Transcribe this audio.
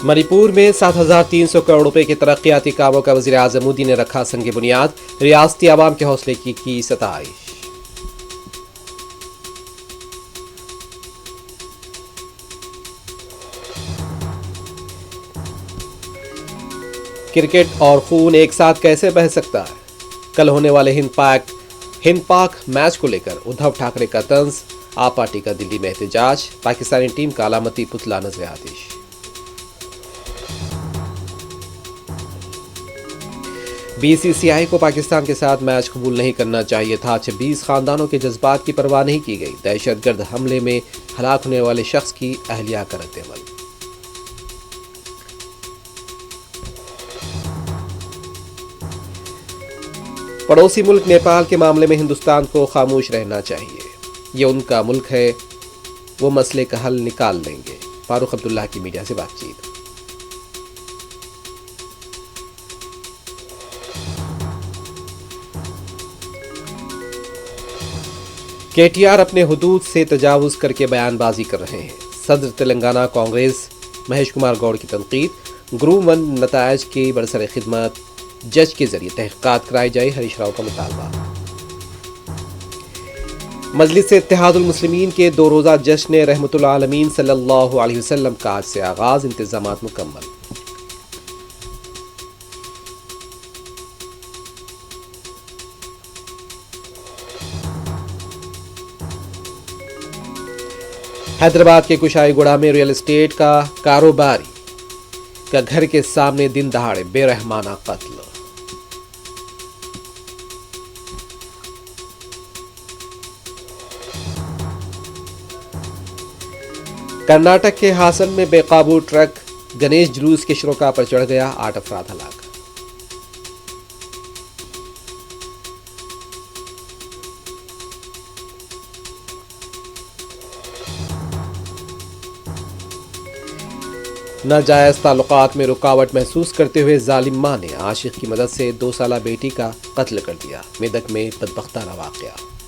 منی پور میں 7,300 کروڑ روپے کے ترقیاتی کاموں کا وزیر اعظم مودی نے رکھا سنگ بنیاد، ریاستی عوام کے حوصلے کی ستائش۔ کرکٹ اور خون ایک ساتھ کیسے بہہ سکتا ہے؟ کل ہونے والے ہند پاک میچ کو لے کر ادھو ٹھاکرے کا طنز، آپ پارٹی کا دلی میں احتجاج، پاکستانی ٹیم کا علامتی پتلا نظر آتش۔ BCCI کو پاکستان کے ساتھ میچ قبول نہیں کرنا چاہیے تھا، 26 خاندانوں کے جذبات کی پرواہ نہیں کی گئی، دہشت گرد حملے میں ہلاک ہونے والے شخص کی اہلیہ کا رد عمل۔ پڑوسی ملک نیپال کے معاملے میں ہندوستان کو خاموش رہنا چاہیے، یہ ان کا ملک ہے، وہ مسئلے کا حل نکال لیں گے، فاروق عبداللہ کی میڈیا سے بات چیت۔ KTR اپنے حدود سے تجاوز کر کے بیان بازی کر رہے ہیں، صدر تلنگانہ کانگریس مہیش کمار گوڑ کی تنقید، گروپ 1 نتائج کی برسر خدمت جج کے ذریعے تحقیقات کرائی جائے، ہریش راؤ کا مطالبہ۔ مجلس اتحاد المسلمین کے 2 روزہ جشن رحمت العالمین صلی اللہ علیہ وسلم کا آج سے آغاز، انتظامات مکمل۔ حیدرآباد کے کشائی گوڑہ میں ریئل اسٹیٹ کا کاروباری کا گھر کے سامنے دن دہاڑے بے رحمانہ قتل۔ کرناٹک کے ہاسن میں بے قابو ٹرک گنیش جلوس کے شرکاء پر چڑھ گیا، 8 افراد ہلاک۔ ناجائز تعلقات میں رکاوٹ محسوس کرتے ہوئے ظالم ماں نے عاشق کی مدد سے 2 سالہ بیٹی کا قتل کر دیا، میدک میں بدبختانہ واقعہ۔